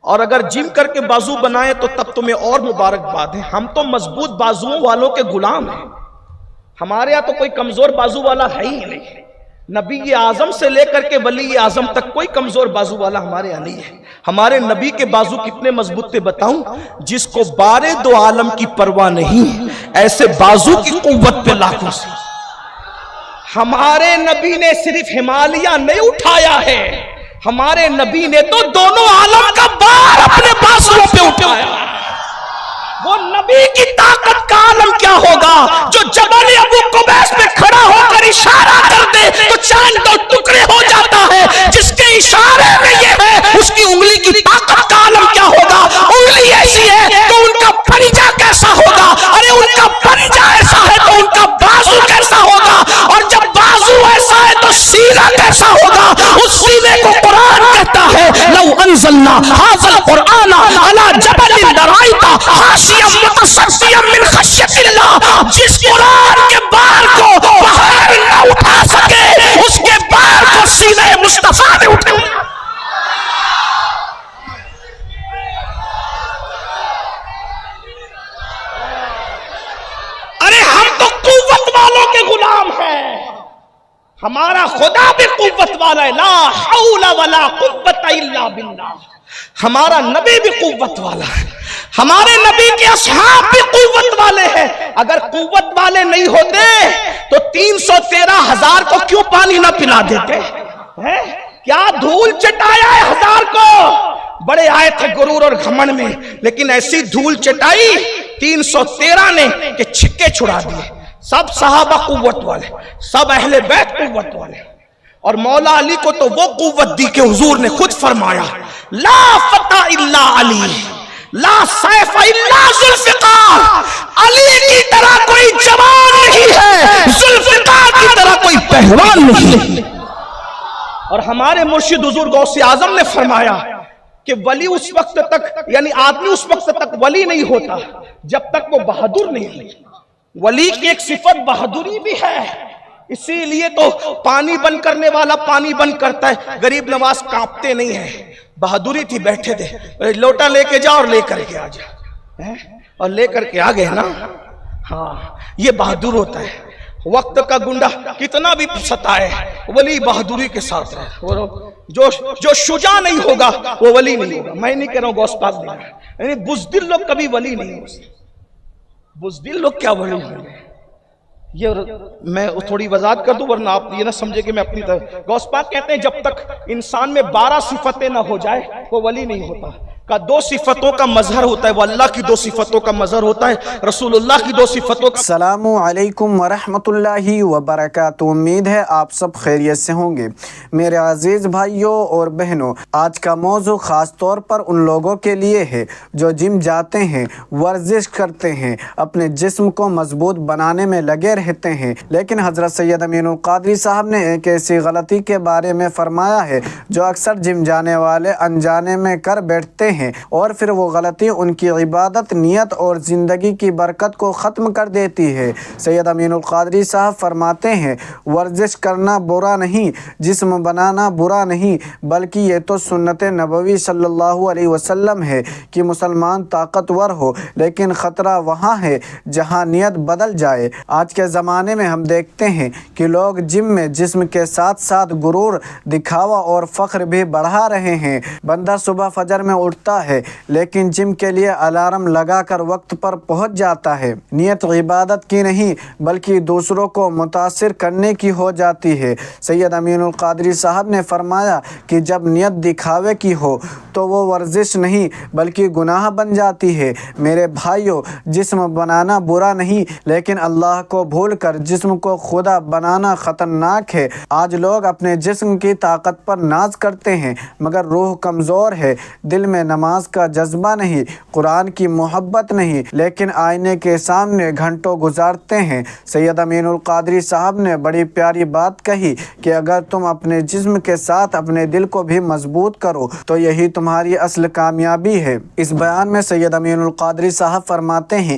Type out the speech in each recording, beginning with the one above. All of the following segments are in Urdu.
اور اگر جم کر کے بازو بنائے تو تب تمہیں اور مبارکباد ہے. ہم تو مضبوط بازوؤں والوں کے غلام ہیں. ہمارے ہاں تو کوئی کمزور بازو والا ہے ہی نہیں. نبی اعظم سے لے کر کے ولی اعظم تک کوئی کمزور بازو والا ہمارے یہاں نہیں ہے. ہمارے نبی کے بازو کتنے مضبوط تھے بتاؤں؟ جس کو بارے دو عالم کی پرواہ نہیں، ایسے بازو کی قوت پہ لاکھوں سے. ہمارے نبی نے صرف ہمالیہ نہیں اٹھایا ہے، ہمارے نبی نے تو دونوں عالم کا بار اپنے بازوؤں پہ اٹھایا. وہ نبی کی طاقت کا عالم کیا ہوگا جو جبل ابو قبیس پہ کھڑا ہو کر اشارہ کر دے تو چاند دو ٹکڑے ہو جاتا ہے. جس کے اشارے میں یہ ہے اس کی انگلی کی طاقت کا عالم کیا ہوگا. انگلی ایسی ہے تو ان کا پنجہ کیسا ہوگا. ارے ان کا پنجہ ایسا ہے تو ان کا بازو کیسا ہوگا. اور جب بازو ایسا ہے تو سینہ کیسا ہوگا. اس سینے کو قرآن کہتا ہے لو انزلنا ھذا القرآن علی جبل لرأیت خاشعا متصدعا من خشیۃ اللہ. جس قرآن کے بار کو پہاڑ نہ اٹھا سکے اس کے بار کو سینہ مصطفیٰ نے اٹھایا. ارے ہم تو قوت والوں کے غلام ہیں. ہمارا خدا بھی قوت والا ہے. لا حول ولا قوت الا باللہ. ہمارا نبی بھی قوت والا ہے. ہمارے نبی کے اصحاب بھی قوت والے ہیں. اگر قوت والے نہیں ہوتے تو 313,000 کو کیوں پانی نہ پلا دیتے؟ کیا دھول چٹایا ہے 1000 کو. بڑے آئے تھے غرور اور گھمنڈ میں، لیکن ایسی دھول چٹائی 313 نے کہ چھکے چھڑا دیے. سب صحابہ قوت والے، سب اہل بیت قوت والے. اور مولا علی کو تو وہ قوت دی کہ حضور نے خود فرمایا لا فتح الا علی لا سیف الا ذوالفقار. علی کی طرح کوئی جوان نہیں ہے، ذوالفقار کی طرح کوئی پہلوان نہیں. اور ہمارے مرشد حضور غوث اعظم نے فرمایا کہ ولی اس وقت تک، یعنی آدمی اس وقت تک ولی نہیں ہوتا جب تک وہ بہادر نہیں ہوتا. ولی کی ایک صفت بہادری بھی ہے. اسی لیے تو پانی بند کرنے والا پانی بند کرتا ہے. غریب نواز کانپتے نہیں ہیں. بہادری تھی، بیٹھے تھے. لوٹا لے کے جا اور لے کر کے آ جا، اور لے کر کے آ گئے نا. ہاں یہ بہادر ہوتا ہے. وقت کا گنڈا کتنا بھی ستائے ولی بہادری کے ساتھ رہے. جو شجاع نہیں ہوگا وہ ولی نہیں ہوگا. میں نہیں کہہ رہا ہوں غوث پاک نہیں، یعنی بزدل لوگ کبھی ولی نہیں ہو سکتے. بزدل لوگ کیا ولی ہوں گے؟ یہ میں تھوڑی وضاحت کر دوں ورنہ آپ یہ نہ سمجھے کہ میں اپنی طرف. غوث پاک کہتے ہیں جب تک انسان میں 12 صفتیں نہ ہو جائے وہ ولی نہیں ہوتا. کا 2 صفتوں کا مظہر ہوتا ہے، وہ اللہ کی 2 صفتوں کا مظہر ہوتا ہے، رسول اللہ کی 2 صفتوں کا. السلام علیکم ورحمۃ اللہ وبرکاتہ. امید ہے آپ سب خیریت سے ہوں گے. میرے عزیز بھائیوں اور بہنوں، آج کا موضوع خاص طور پر ان لوگوں کے لیے ہے جو جم جاتے ہیں، ورزش کرتے ہیں، اپنے جسم کو مضبوط بنانے میں لگے رہتے ہیں، لیکن حضرت سید امین القادری صاحب نے ایک ایسی غلطی کے بارے میں فرمایا ہے جو اکثر جم جانے والے انجانے میں کر بیٹھتے ہیں، اور پھر وہ غلطی ان کی عبادت، نیت اور زندگی کی برکت کو ختم کر دیتی ہے. سید امین القادری صاحب فرماتے ہیں ورزش کرنا برا نہیں، جسم بنانا برا نہیں، بلکہ یہ تو سنت نبوی صلی اللہ علیہ وسلم ہے کہ مسلمان طاقتور ہو، لیکن خطرہ وہاں ہے جہاں نیت بدل جائے. آج کے زمانے میں ہم دیکھتے ہیں کہ لوگ جم میں جسم کے ساتھ ساتھ غرور، دکھاوا اور فخر بھی بڑھا رہے ہیں. بندہ صبح فجر میں اٹھتا ہے لیکن جم کے لیے الارم لگا کر وقت پر پہنچ جاتا ہے. نیت عبادت کی نہیں بلکہ دوسروں کو متاثر کرنے کی ہو جاتی ہے. سید امین القادری صاحب نے فرمایا کہ جب نیت دکھاوے کی ہو تو وہ ورزش نہیں بلکہ گناہ بن جاتی ہے. میرے بھائیوں، جسم بنانا برا نہیں، لیکن اللہ کو بھول کر جسم کو خدا بنانا خطرناک ہے. آج لوگ اپنے جسم کی طاقت پر ناز کرتے ہیں مگر روح کمزور ہے. دل میں نماز کا جذبہ نہیں، قرآن کی محبت نہیں، لیکن آئینے کے سامنے گھنٹوں گزارتے ہیں. سید امین القادری صاحب نے بڑی پیاری بات کہی کہ اگر تم اپنے جسم کے ساتھ اپنے دل کو بھی مضبوط کرو تو یہی تمہاری اصل کامیابی ہے. اس بیان میں سید امین القادری صاحب فرماتے ہیں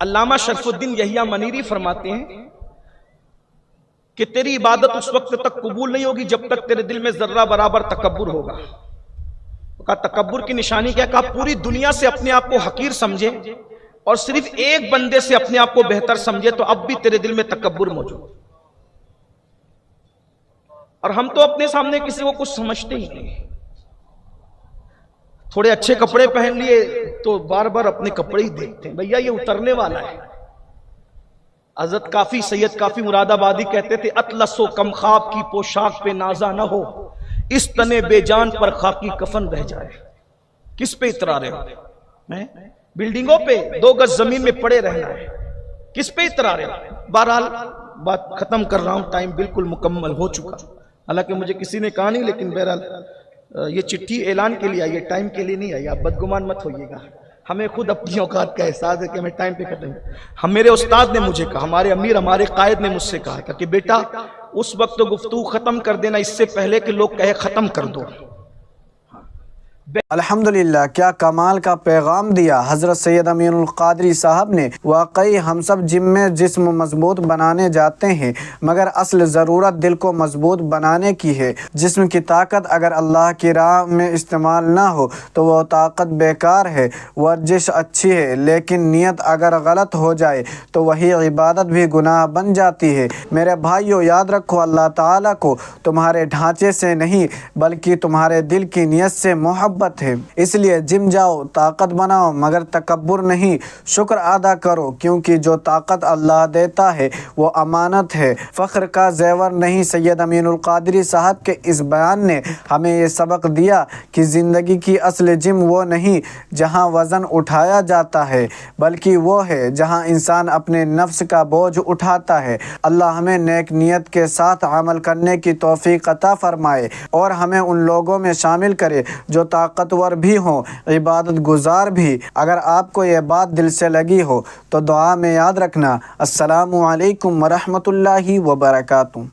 علامہ شرف الدین یحییٰ منیری فرماتے ہیں کہ تیری عبادت اس وقت تک قبول نہیں ہوگی جب تک تیرے دل میں ذرہ برابر تکبر ہوگا۔ کہا تکبر کی نشانی کیا؟ کہا پوری دنیا سے اپنے آپ کو حقیر سمجھے اور صرف ایک بندے سے اپنے آپ کو بہتر سمجھے تو اب بھی تیرے دل میں تکبر موجود۔ اور ہم تو اپنے سامنے کسی کو کچھ سمجھتے ہی نہیں، تھوڑے اچھے کپڑے پہن لیے تو بار بار اپنے کپڑے ہی دیکھتے ہیں، بھیا یہ اترنے والا ہے۔ حضرت کافی سید کافی مراد آبادی کہتے تھے اطلس و کم خواب کی پوشاک پہ نازا نہ ہو، اس تنے بے جان پر خاکی کفن رہ جائے۔ کس پہ اترا رہے ہو؟ بلڈنگوں پہ 2 گز زمین میں پڑے رہنا ہے، کس پہ اترا رہے ہو؟ بہرحال بات ختم کر رہا ہوں، ٹائم بالکل مکمل ہو چکا، حالانکہ مجھے کسی نے کہا نہیں، لیکن بہرحال یہ چٹھی اعلان کے لیے آئی ہے، ٹائم کے لیے نہیں آئی، آپ بدگمان مت ہوئیے گا، ہمیں خود اپنی اوقات کا احساس ہے کہ ہمیں ٹائم پہ ختم۔ میرے استاد نے مجھے کہا، ہمارے امیر ہمارے قائد نے مجھ سے کہا کہ بیٹا اس وقت گفتگو ختم کر دینا اس سے پہلے کہ لوگ کہے ختم کر دو۔ الحمدللہ، کیا کمال کا پیغام دیا حضرت سید امین القادری صاحب نے۔ واقعی ہم سب جم میں جسم مضبوط بنانے جاتے ہیں، مگر اصل ضرورت دل کو مضبوط بنانے کی ہے۔ جسم کی طاقت اگر اللہ کی راہ میں استعمال نہ ہو تو وہ طاقت بیکار ہے۔ ورزش اچھی ہے لیکن نیت اگر غلط ہو جائے تو وہی عبادت بھی گناہ بن جاتی ہے۔ میرے بھائیو، یاد رکھو اللہ تعالیٰ کو تمہارے ڈھانچے سے نہیں بلکہ تمہارے دل کی نیت سے محبت ہے۔ اس لیے جم جاؤ، طاقت بناؤ، مگر تکبر نہیں، شکر ادا کرو، کیونکہ جو طاقت اللہ دیتا ہے وہ امانت ہے، فخر کا زیور نہیں۔ سید امین القادری صاحب کے اس بیان نے ہمیں یہ سبق دیا کہ زندگی کی اصل جم وہ نہیں جہاں وزن اٹھایا جاتا ہے، بلکہ وہ ہے جہاں انسان اپنے نفس کا بوجھ اٹھاتا ہے۔ اللہ ہمیں نیک نیت کے ساتھ عمل کرنے کی توفیق عطا فرمائے اور ہمیں ان لوگوں میں شامل کرے جو طاقتور بھی ہوں، عبادت گزار بھی۔ اگر آپ کو یہ بات دل سے لگی ہو تو دعا میں یاد رکھنا۔ السلام علیکم ورحمۃ اللہ وبرکاتہ۔